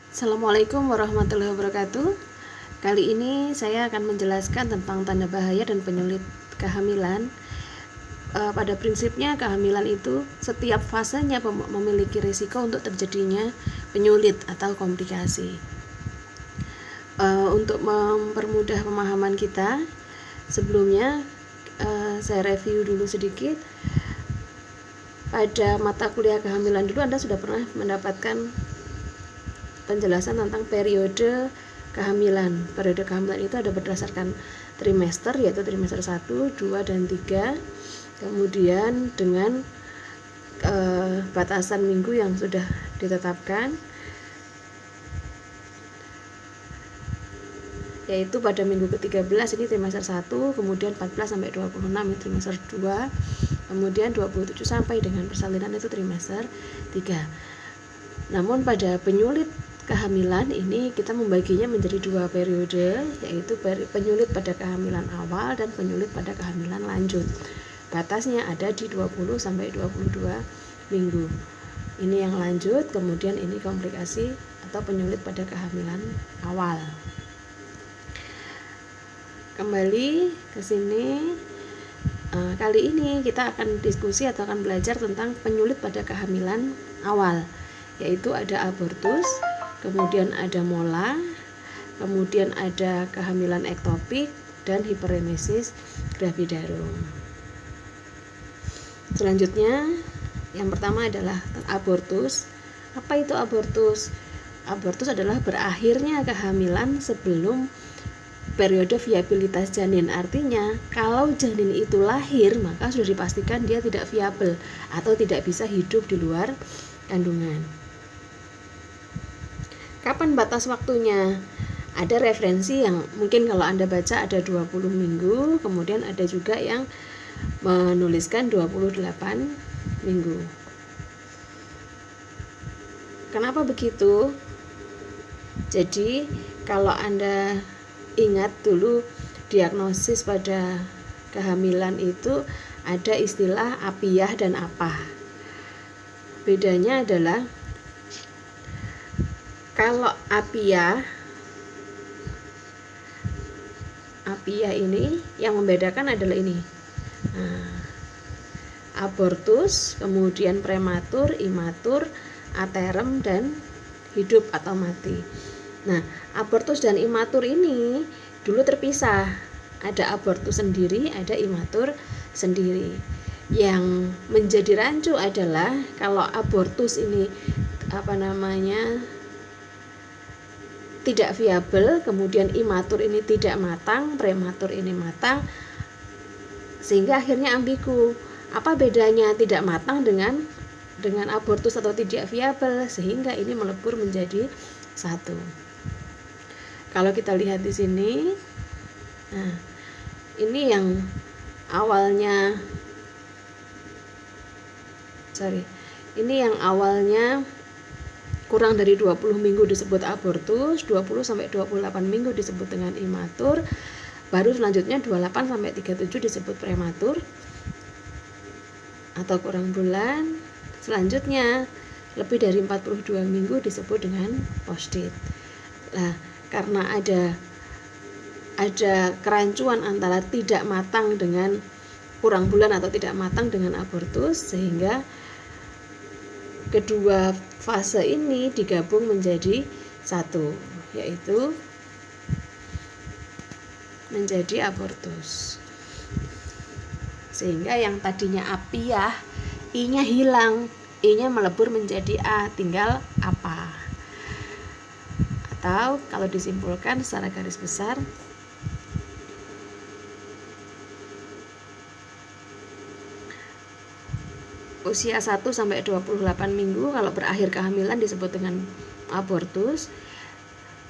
Assalamualaikum warahmatullahi wabarakatuh. Kali ini saya akan menjelaskan tentang tanda bahaya dan penyulit kehamilan. Pada prinsipnya kehamilan itu setiap fasenya memiliki risiko untuk terjadinya penyulit atau komplikasi. Untuk mempermudah pemahaman kita, sebelumnya saya review dulu sedikit. Pada mata kuliah kehamilan dulu Anda sudah pernah mendapatkan penjelasan tentang periode kehamilan. Periode kehamilan itu ada berdasarkan trimester, yaitu trimester 1, 2, dan 3. Kemudian dengan batasan minggu yang sudah ditetapkan, yaitu pada minggu ke-13 ini trimester 1, kemudian 14 sampai 26 ini trimester 2, kemudian 27 sampai dengan persalinan itu trimester 3. Namun pada penyulit kehamilan ini kita membaginya menjadi dua periode, yaitu penyulit pada kehamilan awal dan penyulit pada kehamilan lanjut. Batasnya ada di 20 sampai 22 minggu. Ini yang lanjut, kemudian ini komplikasi atau penyulit pada kehamilan awal. Kembali ke sini, kali ini kita akan diskusi atau akan belajar tentang penyulit pada kehamilan awal, yaitu ada abortus, kemudian ada mola, kemudian ada kehamilan ektopik, dan hiperemesis gravidarum. Selanjutnya, yang pertama adalah abortus. Apa itu abortus? Abortus adalah berakhirnya kehamilan sebelum periode viabilitas janin. Artinya, kalau janin itu lahir, maka sudah dipastikan dia tidak viabel atau tidak bisa hidup di luar kandungan. Kapan batas waktunya? Ada referensi yang mungkin kalau Anda baca ada 20 minggu, kemudian ada juga yang menuliskan 28 minggu. Kenapa begitu? Jadi, kalau Anda ingat dulu diagnosis pada kehamilan itu ada istilah apiah dan apah. Bedanya adalah kalau apiah ini yang membedakan adalah ini. Abortus, kemudian prematur, imatur, aterem, dan hidup atau mati. Nah, abortus dan imatur ini dulu terpisah. Ada abortus sendiri, ada imatur sendiri. Yang menjadi rancu adalah kalau abortus ini tidak viabel, kemudian imatur ini tidak matang, prematur ini matang, sehingga akhirnya ambigu. Apa bedanya tidak matang dengan abortus atau tidak viabel, sehingga ini melebur menjadi satu. Kalau kita lihat di sini, nah ini yang awalnya kurang dari 20 minggu disebut abortus, 20 sampai 28 minggu disebut dengan imatur, baru selanjutnya 28 sampai 37 disebut prematur atau kurang bulan. Selanjutnya lebih dari 42 minggu disebut dengan postdate. Nah, karena ada kerancuan antara tidak matang dengan kurang bulan atau tidak matang dengan abortus, sehingga kedua fase ini digabung menjadi satu, yaitu menjadi abortus. Sehingga yang tadinya apiah, I-nya hilang, I-nya melebur menjadi A, tinggal apa. Atau kalau disimpulkan secara garis besar, usia 1 sampai 28 minggu kalau berakhir kehamilan disebut dengan abortus.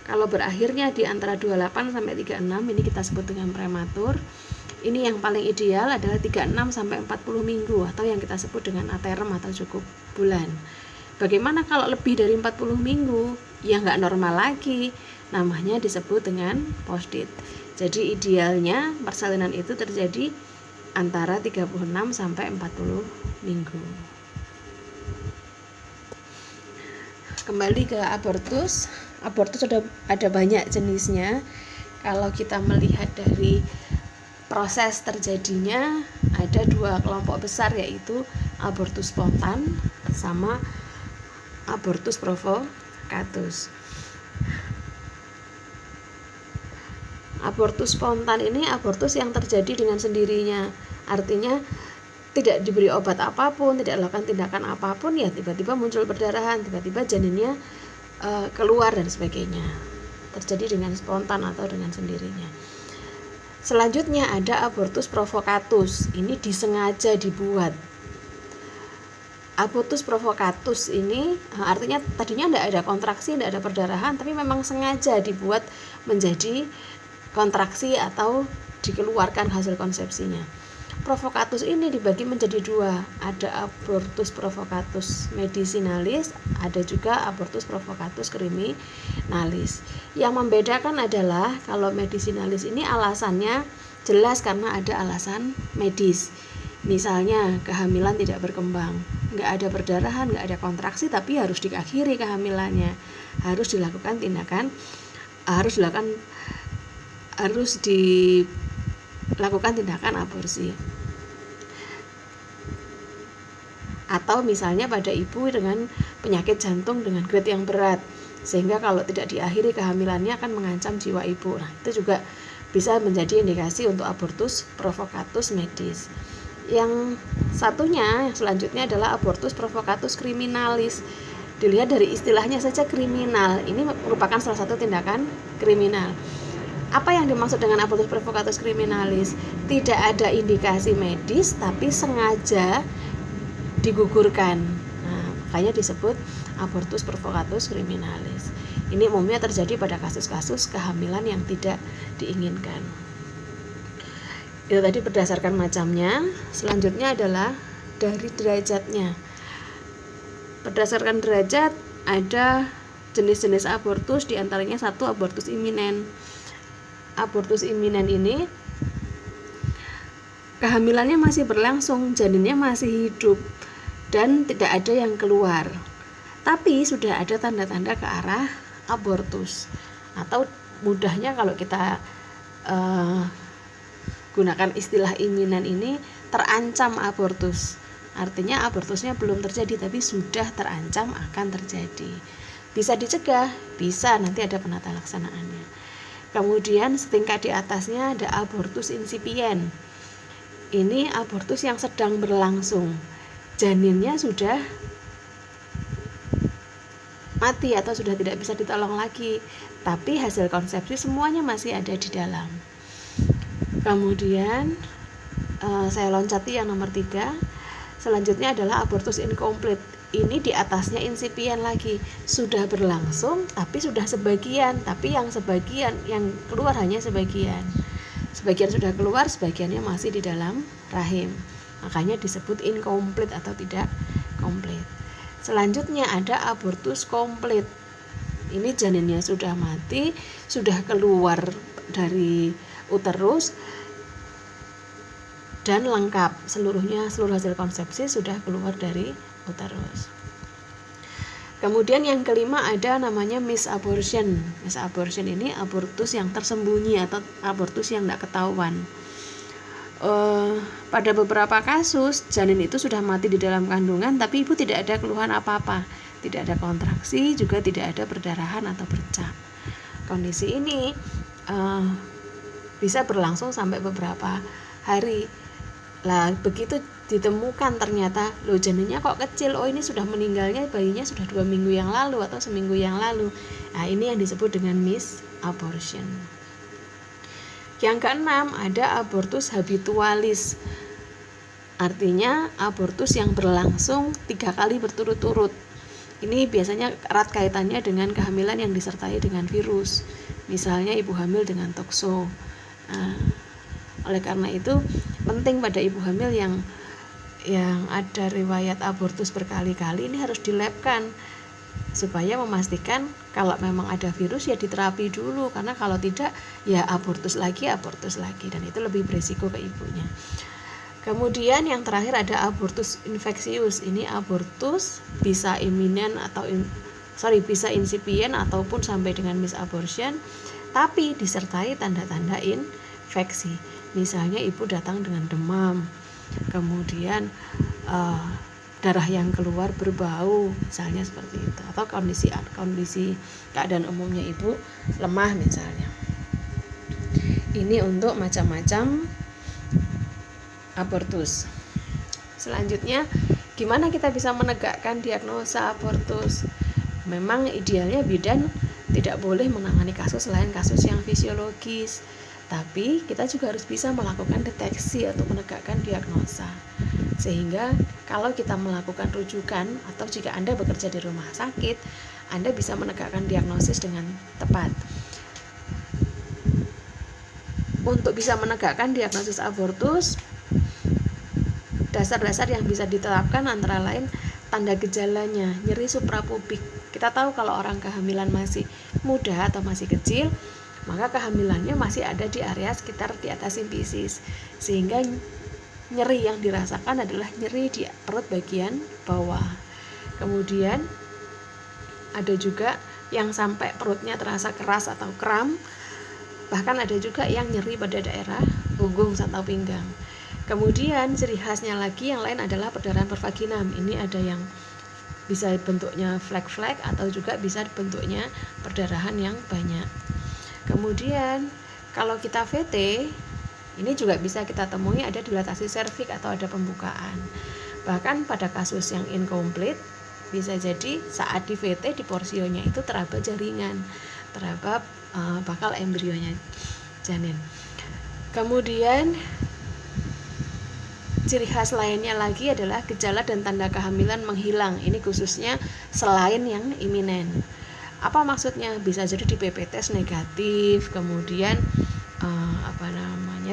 Kalau berakhirnya di antara 28 sampai 36 ini kita sebut dengan prematur. Ini yang paling ideal adalah 36 sampai 40 minggu atau yang kita sebut dengan aterem atau cukup bulan. Bagaimana kalau lebih dari 40 minggu? Ya nggak normal lagi, namanya disebut dengan postdate. Jadi idealnya persalinan itu terjadi antara 36 sampai 40 minggu. Kembali ke abortus. abortus ada banyak jenisnya. Kalau kita melihat dari proses terjadinya, ada 2 kelompok besar, yaitu abortus spontan sama abortus provokatus. Abortus spontan ini abortus yang terjadi dengan sendirinya, artinya tidak diberi obat apapun, tidak lakukan tindakan apapun, ya tiba-tiba muncul perdarahan, tiba-tiba janinnya keluar dan sebagainya. Terjadi dengan spontan atau dengan sendirinya. Selanjutnya ada abortus provokatus, ini disengaja dibuat. Abortus provokatus ini artinya tadinya tidak ada kontraksi, tidak ada perdarahan, tapi memang sengaja dibuat menjadi kontraksi atau dikeluarkan hasil konsepsinya. Provokatus ini dibagi menjadi 2, ada abortus provokatus medicinalis, ada juga abortus provokatus criminalis. Yang membedakan adalah kalau medicinalis ini alasannya jelas karena ada alasan medis. Misalnya kehamilan tidak berkembang, nggak ada perdarahan, nggak ada kontraksi, tapi harus diakhiri kehamilannya, harus dilakukan tindakan, harus dilakukan tindakan aborsi. Atau misalnya pada ibu dengan penyakit jantung dengan grade yang berat, sehingga kalau tidak diakhiri kehamilannya akan mengancam jiwa ibu. Nah, itu juga bisa menjadi indikasi untuk abortus provokatus medis. Yang satunya, yang selanjutnya adalah abortus provokatus criminalis. Dilihat dari istilahnya saja kriminal, ini merupakan salah satu tindakan kriminal. Apa yang dimaksud dengan abortus provokatus criminalis? Tidak ada indikasi medis tapi sengaja digugurkan. Nah, makanya disebut abortus provokatus criminalis. Ini umumnya terjadi pada kasus-kasus kehamilan yang tidak diinginkan. Itu tadi berdasarkan macamnya. Selanjutnya adalah dari derajatnya. Berdasarkan derajat ada jenis-jenis abortus, diantaranya 1 abortus iminen. Abortus iminen ini kehamilannya masih berlangsung, janinnya masih hidup dan tidak ada yang keluar, tapi sudah ada tanda-tanda ke arah abortus. Atau mudahnya kalau kita gunakan istilah iminen ini, terancam abortus. Artinya abortusnya belum terjadi tapi sudah terancam akan terjadi. Bisa dicegah, bisa, nanti ada penata laksanaannya. Kemudian setingkat di atasnya ada abortus insipien. Ini abortus yang sedang berlangsung. Janinnya sudah mati atau sudah tidak bisa ditolong lagi, tapi hasil konsepsi semuanya masih ada di dalam. Kemudian saya loncati yang nomor 3. Selanjutnya adalah abortus incomplete. Ini di atasnya insipien lagi, sudah berlangsung tapi sudah sebagian, tapi yang sebagian yang keluar hanya sebagian sudah keluar, sebagiannya masih di dalam rahim, makanya disebut incomplete atau tidak komplit. Selanjutnya ada abortus komplit. Ini janinnya sudah mati, sudah keluar dari uterus dan lengkap seluruh hasil konsepsi sudah keluar dari uterus. Kemudian yang kelima ada namanya misabortion. Misabortion ini abortus yang tersembunyi atau abortus yang tidak ketahuan. Pada beberapa kasus janin itu sudah mati di dalam kandungan tapi ibu tidak ada keluhan apa-apa, tidak ada kontraksi, juga tidak ada perdarahan atau bercak. Kondisi ini bisa berlangsung sampai beberapa hari. Lah begitu ditemukan ternyata janinnya kok kecil, ini sudah meninggalnya bayinya sudah 2 minggu yang lalu atau seminggu yang lalu. Nah, ini yang disebut dengan misabortion. Yang keenam ada abortus habitualis. Artinya abortus yang berlangsung 3 kali berturut-turut. Ini biasanya erat kaitannya dengan kehamilan yang disertai dengan virus. Misalnya ibu hamil dengan tokso. Oleh karena itu penting pada ibu hamil yang ada riwayat abortus berkali-kali ini harus dilabkan supaya memastikan kalau memang ada virus ya diterapi dulu, karena kalau tidak ya abortus lagi dan itu lebih berisiko ke ibunya. Kemudian yang terakhir ada abortus infeksius. Ini abortus bisa iminen atau bisa insipient ataupun sampai dengan misabortion, tapi disertai tanda-tanda infeksi. Misalnya ibu datang dengan demam, kemudian darah yang keluar berbau, misalnya seperti itu, atau kondisi keadaan umumnya ibu lemah misalnya. Ini untuk macam-macam abortus. Selanjutnya, gimana kita bisa menegakkan diagnosa abortus? Memang idealnya bidan tidak boleh menangani kasus lain kasus yang fisiologis, tapi kita juga harus bisa melakukan deteksi untuk menegakkan diagnosa. Sehingga kalau kita melakukan rujukan atau jika Anda bekerja di rumah sakit, Anda bisa menegakkan diagnosis dengan tepat. Untuk bisa menegakkan diagnosis abortus, dasar-dasar yang bisa diterapkan antara lain tanda gejalanya, nyeri suprapubik. Kita tahu kalau orang kehamilan masih muda atau masih kecil, maka kehamilannya masih ada di area sekitar di atas simpisis, sehingga nyeri yang dirasakan adalah nyeri di perut bagian bawah. Kemudian ada juga yang sampai perutnya terasa keras atau kram, bahkan ada juga yang nyeri pada daerah punggung atau pinggang. Kemudian ciri khasnya lagi yang lain adalah perdarahan pervaginam. Ini ada yang bisa bentuknya flek-flek atau juga bisa bentuknya perdarahan yang banyak. Kemudian kalau kita VT, ini juga bisa kita temui ada dilatasi serviks atau ada pembukaan. Bahkan pada kasus yang incomplete, bisa jadi saat di VT di porsionya itu teraba jaringan, teraba bakal embrionya janin. Kemudian ciri khas lainnya lagi adalah gejala dan tanda kehamilan menghilang. Ini khususnya selain yang iminen. Apa maksudnya? Bisa jadi di PP test negatif, kemudian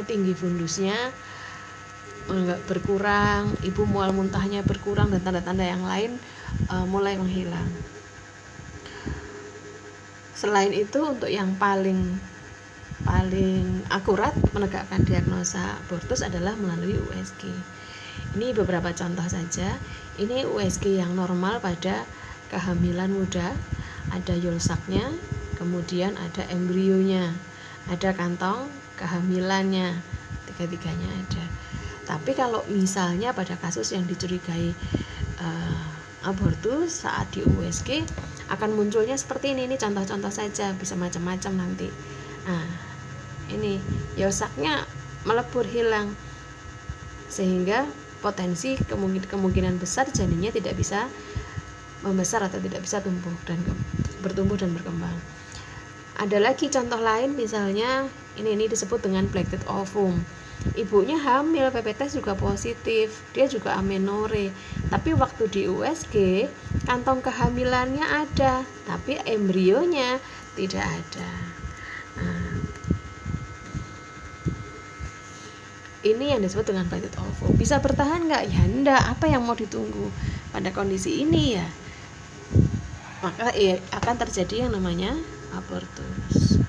tinggi fundusnya berkurang, ibu mual muntahnya berkurang, dan tanda-tanda yang lain mulai menghilang. Selain itu, untuk yang paling akurat menegakkan diagnosa abortus adalah melalui USG. Ini beberapa contoh saja. Ini USG yang normal pada kehamilan muda, ada yolsaknya, kemudian ada embrionya, ada kantong kehamilannya, tiga-tiganya ada. Tapi kalau misalnya pada kasus yang dicurigai abortus, saat di USG akan munculnya seperti ini contoh-contoh saja, bisa macam-macam nanti. Nah, ini yolsaknya melebur hilang, sehingga potensi kemungkinan besar janinnya tidak bisa membesar atau tidak bisa bertumbuh dan berkembang. Ada lagi contoh lain, misalnya ini disebut dengan blacked ovum. Ibunya hamil, PP test juga positif, dia juga amenore, tapi waktu di USG kantong kehamilannya ada, tapi embrionya tidak ada. Ini yang disebut dengan blacked ovum. Bisa bertahan nggak? Ya enggak. Apa yang mau ditunggu pada kondisi ini ya? Maka akan terjadi yang namanya abortus.